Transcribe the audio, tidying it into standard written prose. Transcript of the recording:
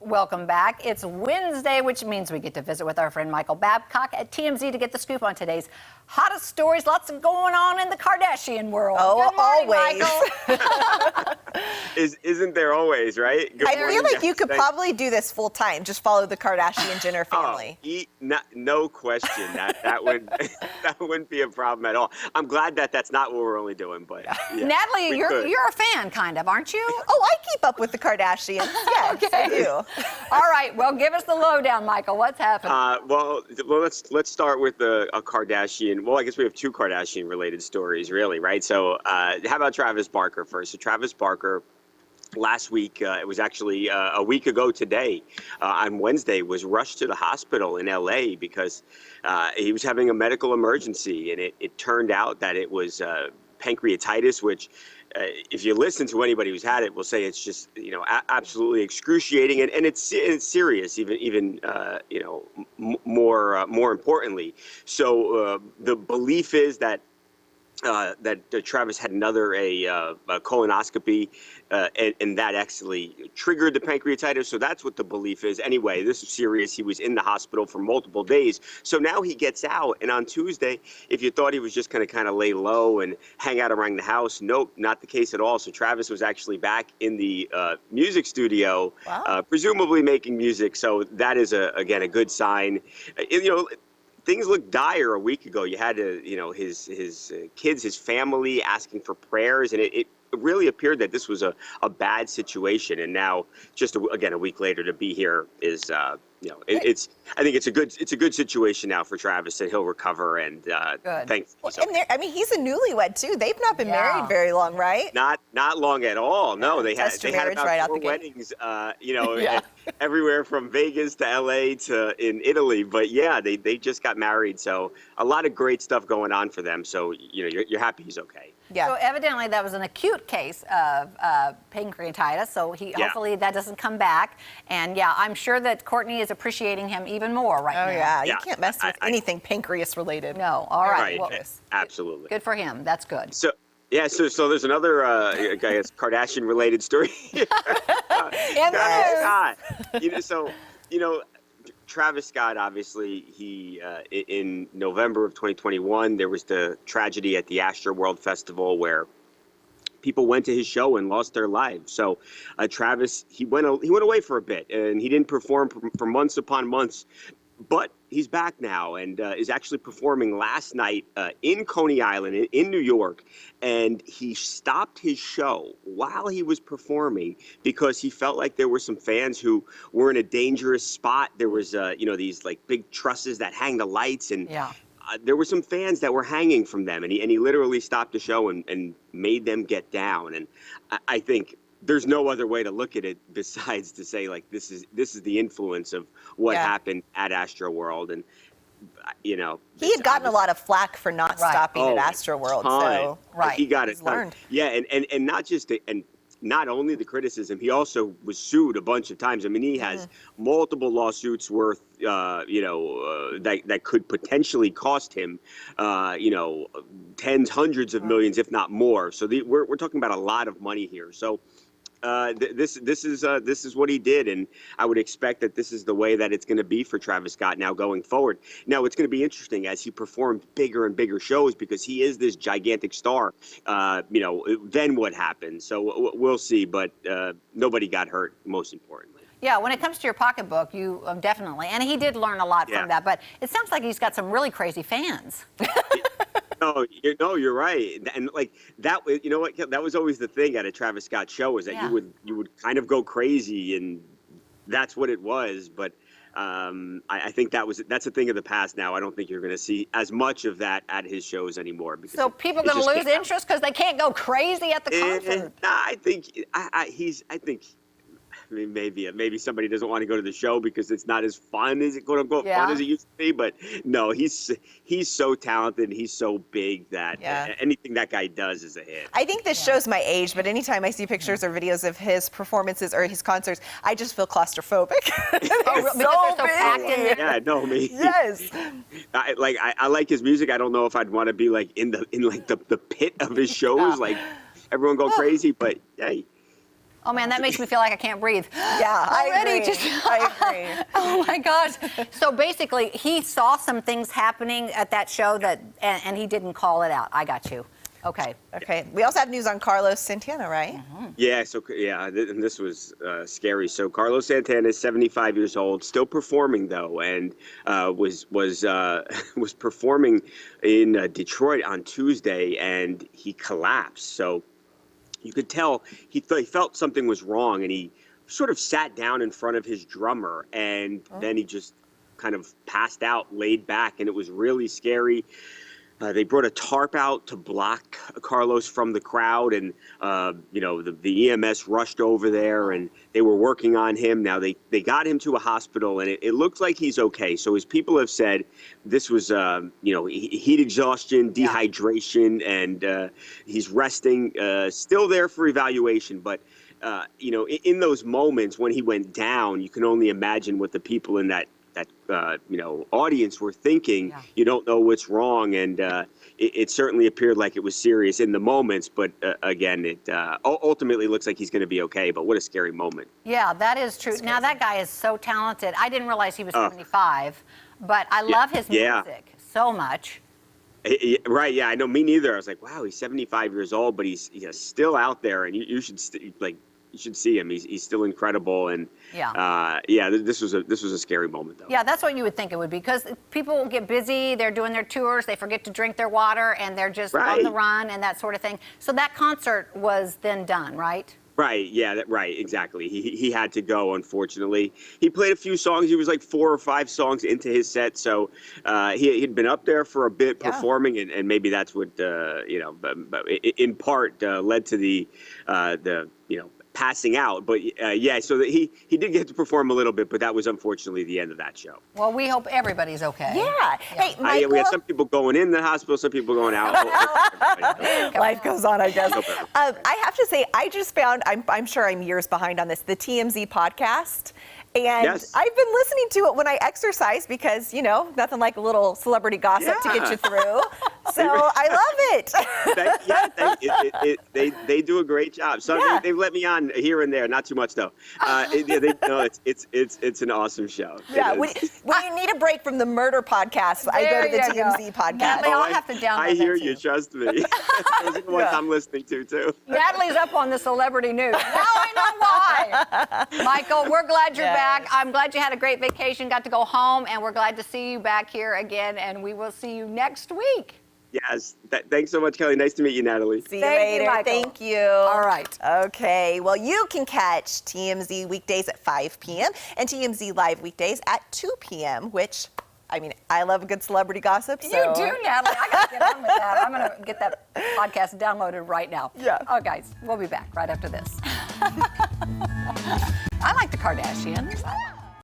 Welcome back. It's Wednesday, which means we get to visit with our friend Michael Babcock at TMZ to get the scoop on today's hottest stories. Lots of going on in the Kardashian world. Oh, Good morning, always. Michael. Isn't there always, right? I feel like you could probably do this full time. Just follow the Kardashian-Jenner family. No question. That wouldn't be a problem at all. I'm glad that that's not what we're only doing, but yeah, Natalie, you're a fan, kind of, aren't you? Oh, I keep up with the Kardashians. Yes, Okay. I do. All right. Well, give us the lowdown, Michael. What's happening? Well, let's start with a Kardashian. Well, I guess we have two Kardashian-related stories, really, right? So, how about Travis Barker first? So, Travis Barker, last week, it was actually a week ago today, on Wednesday, was rushed to the hospital in L.A. because he was having a medical emergency, and it turned out that it was pancreatitis, which, if you listen to anybody who's had it, will say it's just, absolutely excruciating, and it's serious, even more importantly. So the belief is that Travis had another colonoscopy, and that actually triggered the pancreatitis. So that's what the belief is. Anyway, this is serious. He was in the hospital for multiple days. So now he gets out, and on Tuesday, if you thought he was just going to kind of lay low and hang out around the house, nope, not the case at all. So Travis was actually back in the music studio, wow. Presumably making music. So that is again a good sign. Things looked dire a week ago. You had his kids, his family asking for prayers, and it really appeared that this was a bad situation. And now, just again a week later, to be here is I think it's a good situation now for Travis, and he'll recover. And thanks. Well, and he's a newlywed too. They've not been married very long, right? Not long at all. No, they had about right 4 weddings. Everywhere from Vegas to LA to in Italy. But yeah, they just got married. So a lot of great stuff going on for them. So you're happy he's okay. Yeah. So evidently that was an acute case of pancreatitis. So hopefully that doesn't come back. And yeah, I'm sure that Courtney is appreciating him even more right now. Oh yeah, you can't mess with anything pancreas related. No. All right. Well, absolutely. Good for him. That's good. So there's another I guess Kardashian related story. Travis Scott, obviously, he in November of 2021, there was the tragedy at the Astroworld Festival where people went to his show and lost their lives. So Travis, he went away for a bit, and he didn't perform for months upon months. But he's back now and is actually performing last night in Coney Island in New York. And he stopped his show while he was performing because he felt like there were some fans who were in a dangerous spot. There was, these like big trusses that hang the lights. And there were some fans that were hanging from them. And he literally stopped the show and made them get down. And I think there's no other way to look at it besides to say, like, this is the influence of what happened at Astroworld. And he had gotten a lot of flack for not stopping at Astroworld. So he got it. Learned. Yeah, and not just not only the criticism, he also was sued a bunch of times. I mean, he has multiple lawsuits worth, that could potentially cost him, tens, hundreds of millions, if not more. So we're talking about a lot of money here. So this is what he did, and I would expect that this is the way that it's going to be for Travis Scott now going forward. Now it's going to be interesting as he performs bigger and bigger shows because he is this gigantic star. Then what happens? So we'll see, but nobody got hurt, most importantly. Yeah, when it comes to your pocketbook, you definitely, and he did learn a lot from that, but it sounds like he's got some really crazy fans. No, you're right, and like that. You know what? That was always the thing at a Travis Scott show is that you would kind of go crazy, and that's what it was. But I think that's a thing of the past now. I don't think you're going to see as much of that at his shows anymore. Because so people are going to lose interest because they can't go crazy at the concert. I think. I mean, maybe somebody doesn't want to go to the show because it's not as fun as quote unquote fun as it used to be. But no, he's so talented. He's so big that anything that guy does is a hit. I think this shows my age, but anytime I see pictures or videos of his performances or his concerts, I just feel claustrophobic. Because they're so packed in there. Yeah, no, me. Yes. I like his music. I don't know if I'd want to be like in the pit of his shows, like everyone go crazy. But hey. Oh man, that makes me feel like I can't breathe. Yeah, Already, I agree. Oh my gosh. So basically, he saw some things happening at that show and he didn't call it out. I got you. Okay. Okay. We also have news on Carlos Santana, right? Mm-hmm. Yeah, and this was scary. So Carlos Santana is 75 years old, still performing though, and was performing in Detroit on Tuesday, and he collapsed. So you could tell he felt something was wrong, and he sort of sat down in front of his drummer, and then he just kind of passed out, laid back, and it was really scary. They brought a tarp out to block Carlos from the crowd, and the EMS rushed over there, and they were working on him. Now they got him to a hospital, and it looks like he's okay. So his people have said this was heat exhaustion, dehydration, and he's resting, still there for evaluation. But in those moments when he went down, you can only imagine what the people in that audience were thinking. Yeah. You don't know what's wrong, and it certainly appeared like it was serious in the moments. But again, it ultimately looks like he's going to be okay. But what a scary moment! Yeah, that is true. Now that guy is so talented. I didn't realize he was 75, but I love his music so much. Right? Yeah, I know. Me neither. I was like, wow, he's 75 years old, but he's still out there, and you should you should see him. He's still incredible, and this was a scary moment though. Yeah, that's what you would think it would be, because people get busy, they're doing their tours, they forget to drink their water, and they're just on the run and that sort of thing. So that concert was then done, right? Right. Yeah. Right. Exactly. He had to go. Unfortunately, he played a few songs. He was like 4 or 5 songs into his set, so he'd been up there for a bit performing, and maybe that's what in part led to the passing out. But so that he did get to perform a little bit, but that was unfortunately the end of that show. Well, we hope everybody's okay. Yeah. Hey, Michael. We had some people going in the hospital, some people going out. Life goes on, I guess. I have to say, I just found, I'm sure I'm years behind on this, the TMZ podcast. And I've been listening to it when I exercise because, nothing like a little celebrity gossip to get you through. So I love it. They do a great job. So they've let me on here and there, not too much though. It's an awesome show. Yeah, when you need a break from the murder podcast, I go to the TMZ podcast. Natalie, I'll have to download I hear that you, too. Trust me. Those are the ones I'm listening to too. Natalie's up on the celebrity news. Now I know why. Michael, we're glad you're back. I'm glad you had a great vacation, got to go home, and we're glad to see you back here again, and we will see you next week. Yes. Thanks so much, Kelly. Nice to meet you, Natalie. See you later. Michael. Thank you. All right. Okay. Well, you can catch TMZ weekdays at 5 p.m. and TMZ Live weekdays at 2 p.m., which, I love a good celebrity gossip. So. You do, Natalie. I got to get on with that. I'm going to get that podcast downloaded right now. Yeah. Oh, guys, we'll be back right after this. I like the Kardashians.